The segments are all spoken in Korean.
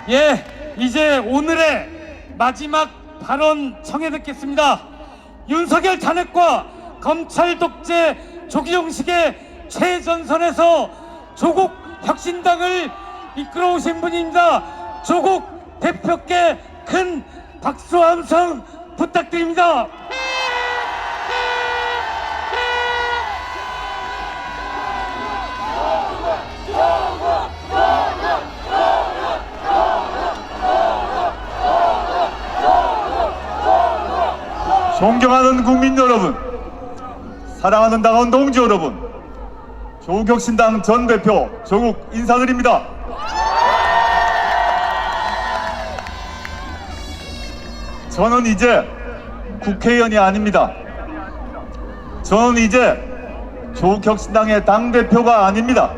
예, 이제 오늘의 마지막 발언 청해 듣겠습니다. 윤석열 탄핵과 검찰 독재 조기용식의 최전선에서 조국 혁신당을 이끌어오신 분입니다. 조국 대표께 큰 박수 함성 부탁드립니다. 존경하는 국민 여러분, 사랑하는 당원 동지 여러분, 조국혁신당 전 대표 조국 인사드립니다. 저는 이제 국회의원이 아닙니다. 저는 이제 조국혁신당의 당대표가 아닙니다.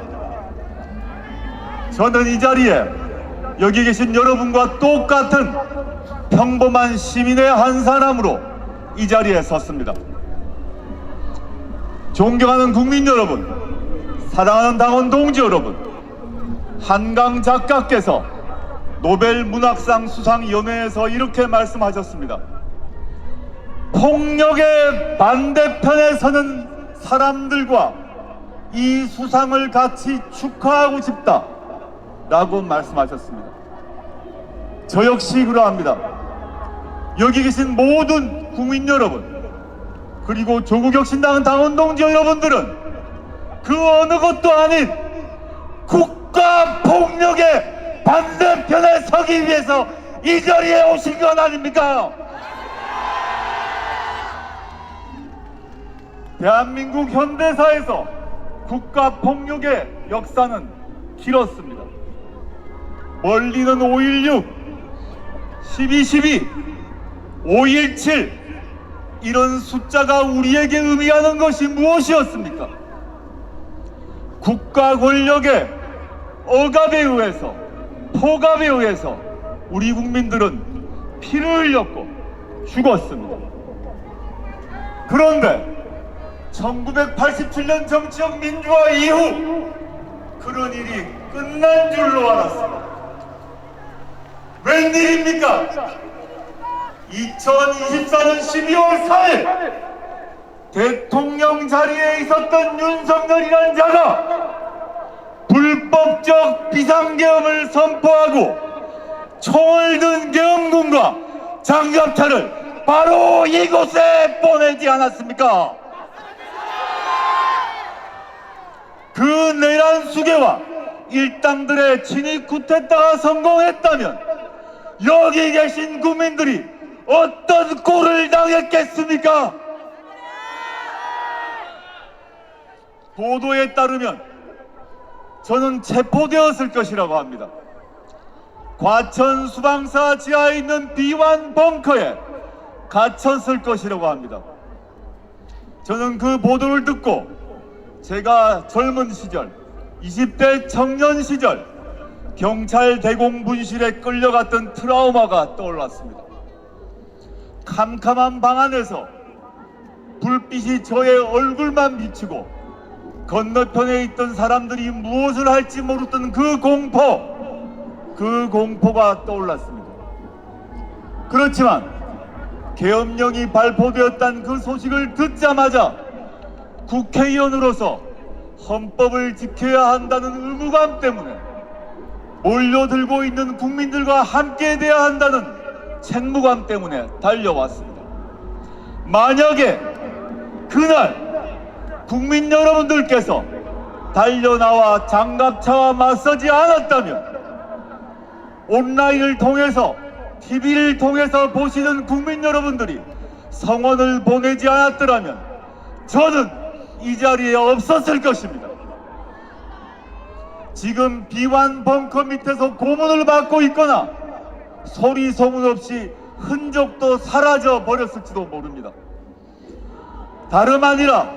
저는 이 자리에 여기 계신 여러분과 똑같은 평범한 시민의 한 사람으로 이 자리에 섰습니다. 존경하는 국민 여러분, 사랑하는 당원 동지 여러분, 한강 작가께서 노벨 문학상 수상위원회에서 이렇게 말씀하셨습니다. 폭력의 반대편에 서는 사람들과 이 수상을 같이 축하하고 싶다 라고 말씀하셨습니다. 저 역시 그러합니다. 여기 계신 모든 국민 여러분, 그리고 조국혁신당 당원 동지 여러분들은 그 어느 것도 아닌 국가 폭력의 반대편에 서기 위해서 이 자리에 오신 건 아닙니까? 대한민국 현대사에서 국가 폭력의 역사는 길었습니다. 멀리는 5.16, 12.12, 5.17 이런 숫자가 우리에게 의미하는 것이 무엇이었습니까? 국가 권력의 억압에 의해서, 폭압에 의해서 우리 국민들은 피를 흘렸고 죽었습니다. 그런데 1987년 정치적 민주화 이후 그런 일이 끝난 줄로 알았습니다. 웬일입니까? 2024년 12월 4일 대통령 자리에 있었던 윤석열이라는 자가 불법적 비상계엄을 선포하고 총을 든 계엄군과 장갑차를 바로 이곳에 보내지 않았습니까? 그 내란 수괴와 일당들의 진입 쿠데타가 성공했다면 여기 계신 국민들이 어떤 꼴을 당했겠습니까? 보도에 따르면 저는 체포되었을 것이라고 합니다. 과천 수방사 지하에 있는 B1 벙커에 갇혔을 것이라고 합니다. 저는 그 보도를 듣고 제가 젊은 시절, 20대 청년 시절 경찰 대공분실에 끌려갔던 트라우마가 떠올랐습니다. 캄캄한 방 안에서 불빛이 저의 얼굴만 비추고 건너편에 있던 사람들이 무엇을 할지 모르던 그 공포가 떠올랐습니다. 그렇지만 계엄령이 발표되었다는 그 소식을 듣자마자 국회의원으로서 헌법을 지켜야 한다는 의무감 때문에 몰려들고 있는 국민들과 함께 돼야 한다는 책무감 때문에 달려왔습니다. 만약에 그날 국민 여러분들께서 달려나와 장갑차와 맞서지 않았다면 온라인을 통해서 TV를 통해서 보시는 국민 여러분들이 성원을 보내지 않았더라면 저는 이 자리에 없었을 것입니다. 지금 B1 벙커 밑에서 고문을 받고 있거나 소리 소문 없이 흔적도 사라져 버렸을지도 모릅니다. 다름 아니라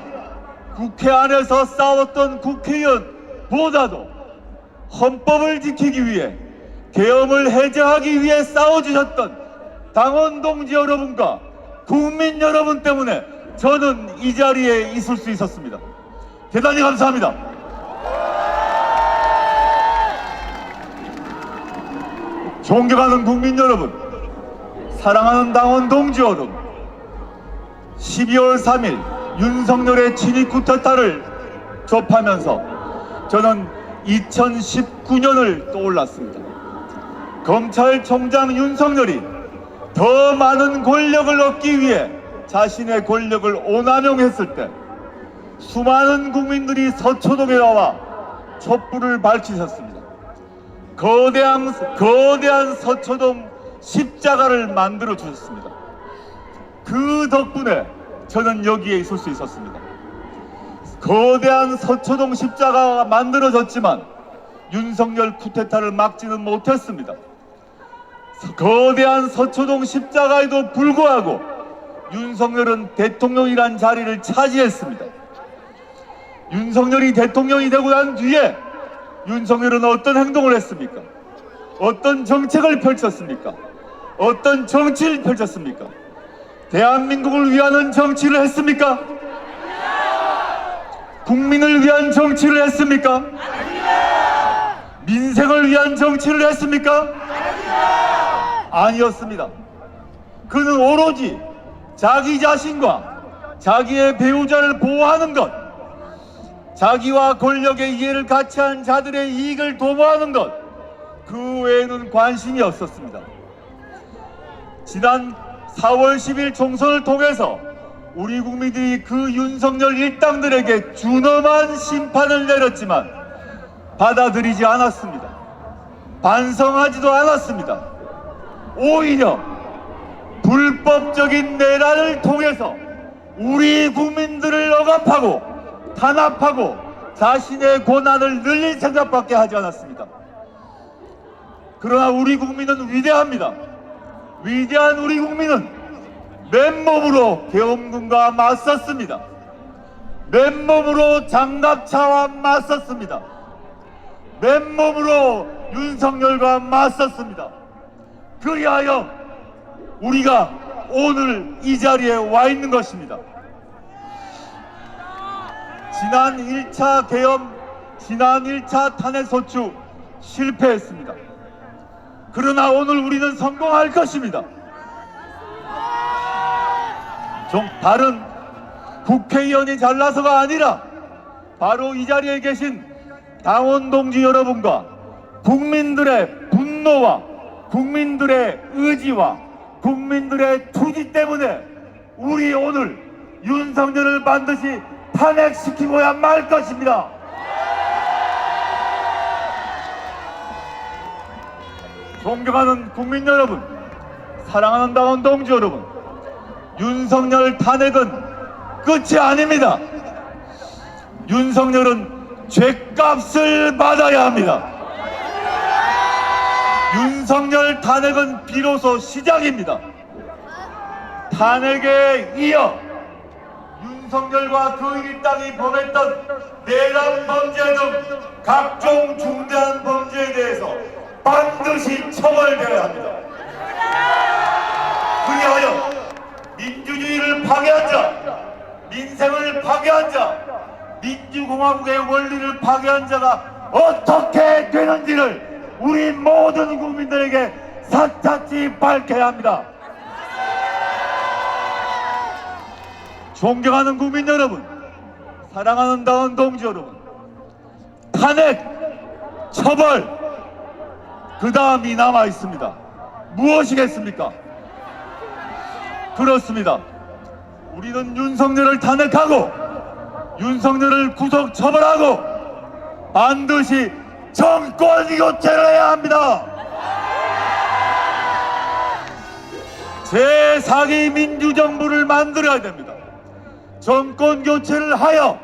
국회 안에서 싸웠던 국회의원보다도 헌법을 지키기 위해 계엄을 해제하기 위해 싸워주셨던 당원 동지 여러분과 국민 여러분 때문에 저는 이 자리에 있을 수 있었습니다. 대단히 감사합니다. 존경하는 국민 여러분, 사랑하는 당원 동지 여러분, 12월 3일 윤석열의 친위 쿠데타를 접하면서 저는 2019년을 떠올랐습니다. 검찰총장 윤석열이 더 많은 권력을 얻기 위해 자신의 권력을 오남용했을 때 수많은 국민들이 서초동에 나와 촛불을 밝히셨습니다. 거대한 서초동 십자가를 만들어 주셨습니다. 그 덕분에 저는 여기에 있을 수 있었습니다. 거대한 서초동 십자가가 만들어졌지만 윤석열 쿠데타를 막지는 못했습니다. 거대한 서초동 십자가에도 불구하고 윤석열은 대통령이란 자리를 차지했습니다. 윤석열이 대통령이 되고 난 뒤에 윤석열은 어떤 행동을 했습니까? 어떤 정책을 펼쳤습니까? 어떤 정치를 펼쳤습니까? 대한민국을 위하는 정치를 했습니까? 국민을 위한 정치를 했습니까? 민생을 위한 정치를 했습니까? 아니었습니다. 그는 오로지 자기 자신과 자기의 배우자를 보호하는 것, 자기와 권력의 이해를 같이 한 자들의 이익을 도모하는 것, 그 외에는 관심이 없었습니다. 지난 4월 10일 총선을 통해서 우리 국민들이 그 윤석열 일당들에게 준엄한 심판을 내렸지만 받아들이지 않았습니다. 반성하지도 않았습니다. 오히려 불법적인 내란을 통해서 우리 국민들을 억압하고 탄압하고 자신의 권한을 늘릴 생각밖에 하지 않았습니다. 그러나 우리 국민은 위대합니다. 위대한 우리 국민은 맨몸으로 계엄군과 맞섰습니다. 맨몸으로 장갑차와 맞섰습니다. 맨몸으로 윤석열과 맞섰습니다. 그리하여 우리가 오늘 이 자리에 와 있는 것입니다. 지난 1차 계엄, 지난 1차 탄핵소추 실패했습니다. 그러나 오늘 우리는 성공할 것입니다. 좀 다른 국회의원이 잘나서가 아니라 바로 이 자리에 계신 당원 동지 여러분과 국민들의 분노와 국민들의 의지와 국민들의 투지 때문에 우리 오늘 윤석열을 반드시 탄핵시키고야 말 것입니다. 존경하는 국민 여러분, 사랑하는 당원 동지 여러분, 윤석열 탄핵은 끝이 아닙니다. 윤석열은 죄값을 받아야 합니다. 윤석열 탄핵은 비로소 시작입니다. 탄핵에 이어 윤석열과 그 일당이 범했던 내란 범죄 등 각종 중대한 범죄에 대해서 반드시 처벌되어야 합니다. 그리하여 민주주의를 파괴한 자, 민생을 파괴한 자, 민주공화국의 원리를 파괴한 자가 어떻게 되는지를 우리 모든 국민들에게 샅샅이 밝혀야 합니다. 존경하는 국민 여러분, 사랑하는 당원 동지 여러분, 탄핵, 처벌, 그 다음이 남아 있습니다. 무엇이겠습니까? 그렇습니다. 우리는 윤석열을 탄핵하고 윤석열을 구속 처벌하고 반드시 정권 교체를 해야 합니다. 제4기 민주정부를 만들어야 됩니다. 정권 교체를 하여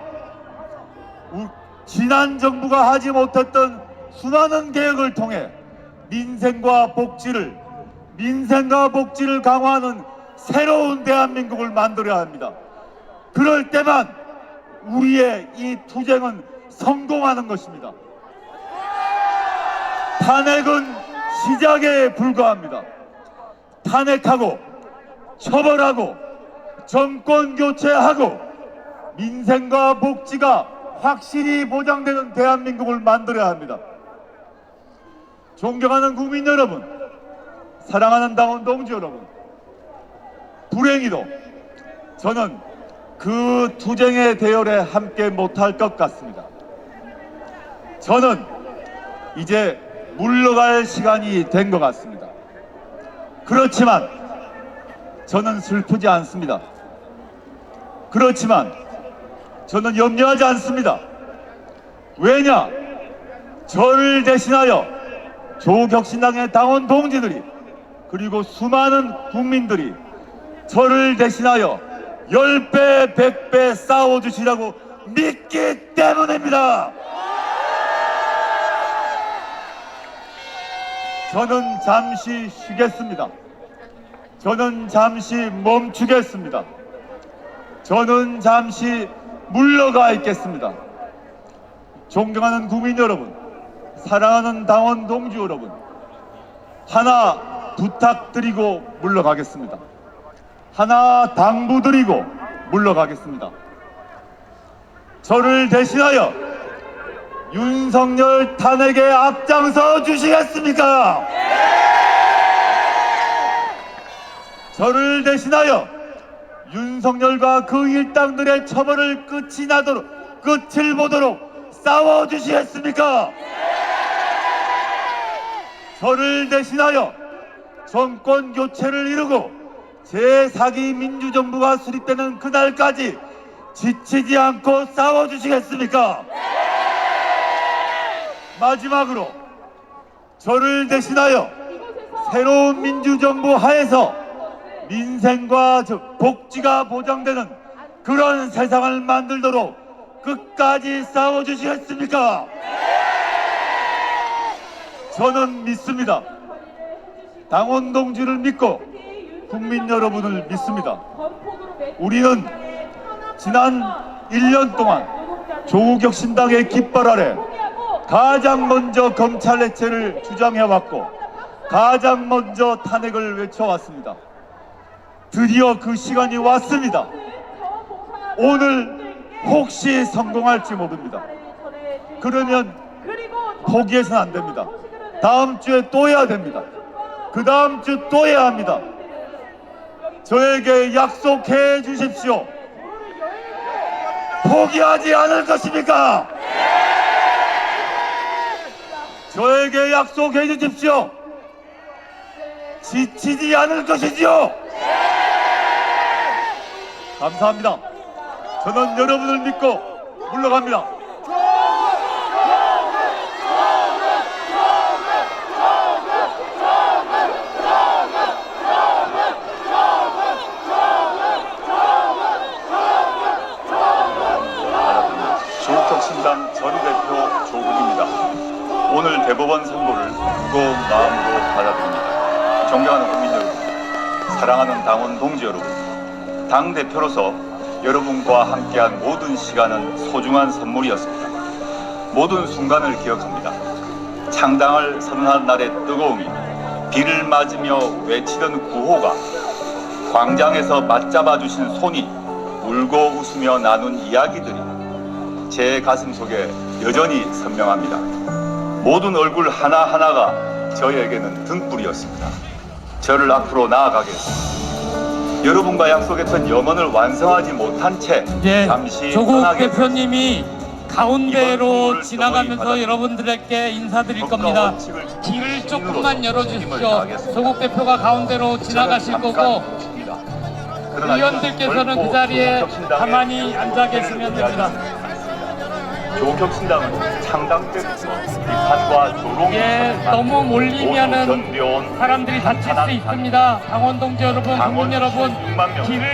지난 정부가 하지 못했던 수많은 개혁을 통해 민생과 복지를 강화하는 새로운 대한민국을 만들어야 합니다. 그럴 때만 우리의 이 투쟁은 성공하는 것입니다. 탄핵은 시작에 불과합니다. 탄핵하고 처벌하고 정권 교체하고 민생과 복지가 확실히 보장되는 대한민국을 만들어야 합니다. 존경하는 국민 여러분, 사랑하는 당원 동지 여러분, 불행히도 저는 그 투쟁의 대열에 함께 못할 것 같습니다. 저는 이제 물러갈 시간이 된 것 같습니다. 그렇지만 저는 슬프지 않습니다. 그렇지만 저는 염려하지 않습니다. 왜냐? 저를 대신하여 조국혁신당의 당원 동지들이 그리고 수많은 국민들이 저를 대신하여 10배, 100배 싸워주시라고 믿기 때문입니다. 저는 잠시 쉬겠습니다. 저는 잠시 멈추겠습니다. 저는 잠시 물러가 있겠습니다. 존경하는 국민 여러분, 사랑하는 당원 동지 여러분, 하나 부탁드리고 물러가겠습니다. 하나 당부드리고 물러가겠습니다. 저를 대신하여 윤석열 탄핵에 앞장서 주시겠습니까? 저를 대신하여 윤석열과 그 일당들의 처벌을 끝을 보도록 싸워 주시겠습니까? 저를 대신하여 정권 교체를 이루고 제4기 민주정부가 수립되는 그날까지 지치지 않고 싸워 주시겠습니까? 마지막으로 저를 대신하여 새로운 민주정부 하에서 민생과 복지가 보장되는 그런 세상을 만들도록 끝까지 싸워주시겠습니까? 저는 믿습니다. 당원 동지를 믿고 국민 여러분을 믿습니다. 우리는 지난 1년 동안 조국혁신당의 깃발 아래 가장 먼저 검찰 해체를 주장해왔고 가장 먼저 탄핵을 외쳐왔습니다. 드디어 그 시간이 왔습니다. 오늘 혹시 성공할지 모릅니다. 그러면 포기해서는 안 됩니다. 다음 주에 또 해야 됩니다. 그 다음 주 또 해야 합니다. 저에게 약속해 주십시오. 포기하지 않을 것입니까? 저에게 약속해 주십시오. 지치지 않을 것이지요. 감사합니다. 저는 여러분을 믿고 물러갑니다. 조국혁신당 전 대표 조국입니다. 오늘 대법원 선고를 무거운 마음으로 받아들입니다. 존경하는 국민 여러분, 사랑하는 당원 동지 여러분, 당대표로서 여러분과 함께한 모든 시간은 소중한 선물이었습니다. 모든 순간을 기억합니다. 창당을 선언한 날의 뜨거움이, 비를 맞으며 외치던 구호가, 광장에서 맞잡아 주신 손이, 울고 웃으며 나눈 이야기들이 제 가슴 속에 여전히 선명합니다. 모든 얼굴 하나하나가 저에게는 등불이었습니다. 저를 앞으로 나아가게 했습니다. 여러분과 약속했던 염원을 완성하지 못한 채 잠시 조국 떠나게 대표님이 가운데로 지나가면서 여러분들에게 인사드릴 겁니다. 길을 조금만 열어주십시오. 조국 대표가 가운데로 지나가실 거고 의원들께서는 그 자리에 가만히 앉아 계시면 됩니다. 조국혁신당은 창당 때부터 비판과 조롱이 너무 몰리면은 사람들이 다칠 수 있습니다. 당원 동지 여러분, 국민 여러분, 길을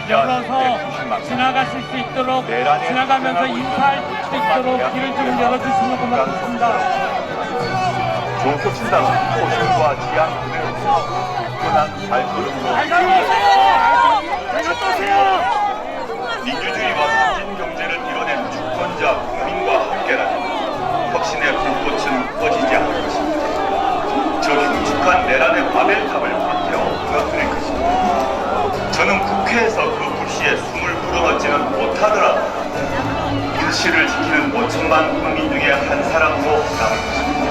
열어서 지나가실 수 있도록, 지나가면서 인사할 수 있도록 길을 좀 열어주시면 고맙습니다. 조국혁신당은 소신과 지향 그대로 굳건한 발걸음으로 민주주의와 선진 경제를 이뤄낸 주권자 국민과 함께라면 혁신의 불꽃은 꺼지지 않을 것입니다. 저 흉측한 내란의 바벨탑을 불태워 무너뜨릴 것입니다. 저는 국회에서 그 불씨에 숨을 불어넣지는 못하더라도 불씨를 지키는 5천만 국민 중에 한 사람으로 남을 것입니다.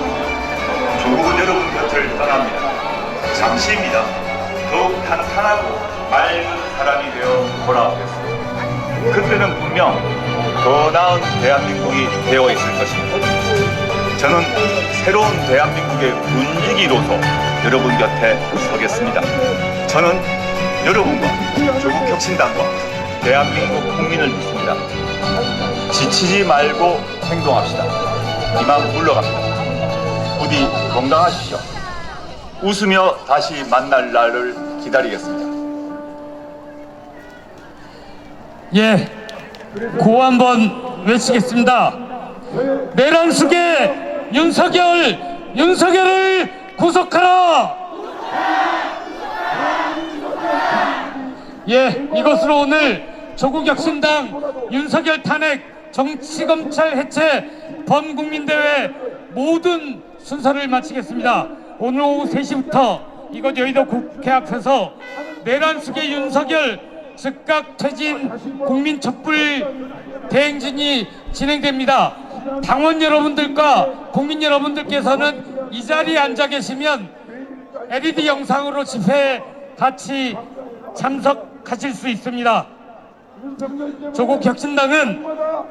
조국은 여러분 곁을 떠납니다. 잠시입니다. 더욱 탄탄하고 맑은 사람이 되어 돌아오겠습니다. 그때는 분명 더 나은 대한민국이 되어 있을 것입니다. 저는 새로운 대한민국의 군기로서 여러분 곁에 서겠습니다. 저는 여러분과 조국혁신당과 대한민국 국민을 믿습니다. 지치지 말고 행동합시다. 이만 물러갑니다. 부디 건강하십시오. 웃으며 다시 만날 날을 기다리겠습니다. 예, 고 한번 외치겠습니다. 내란 속에 윤석열을 구속하라. 예, 이것으로 오늘 조국혁신당 윤석열 탄핵 정치검찰 해체 범국민대회 모든 순서를 마치겠습니다. 오늘 오후 3시부터 이곳 여의도 국회 앞에서 내란 속의 윤석열 즉각 퇴진 국민촛불 대행진이 진행됩니다. 당원 여러분들과 국민 여러분들께서는 이 자리에 앉아 계시면 LED 영상으로 집회에 같이 참석하실 수 있습니다. 조국혁신당은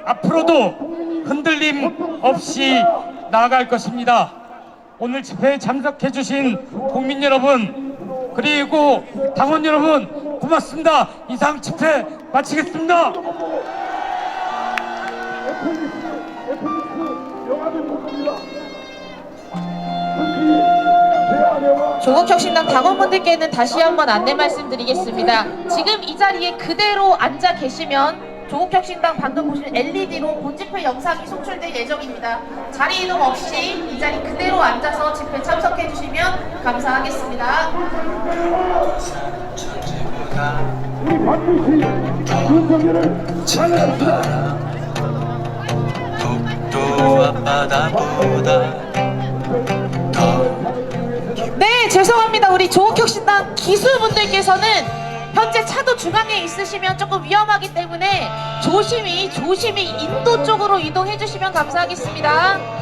앞으로도 흔들림 없이 나아갈 것입니다. 오늘 집회에 참석해 주신 국민 여러분 그리고 당원 여러분 고맙습니다. 이상 집회 마치겠습니다. 조국혁신당 당원분들께는 다시 한번 안내 말씀드리겠습니다. 지금 이 자리에 그대로 앉아 계시면 조국혁신당 방금 보신 LED로 본집회 영상이 송출될 예정입니다. 자리 이동 없이 이 자리 그대로 앉아서 집회 참석해 주시면 감사하겠습니다. 네, 죄송합니다. 우리 조국혁신당 기수분들께서는 현재 차도 중앙에 있으시면 조금 위험하기 때문에 조심히 인도 쪽으로 이동해 주시면 감사하겠습니다.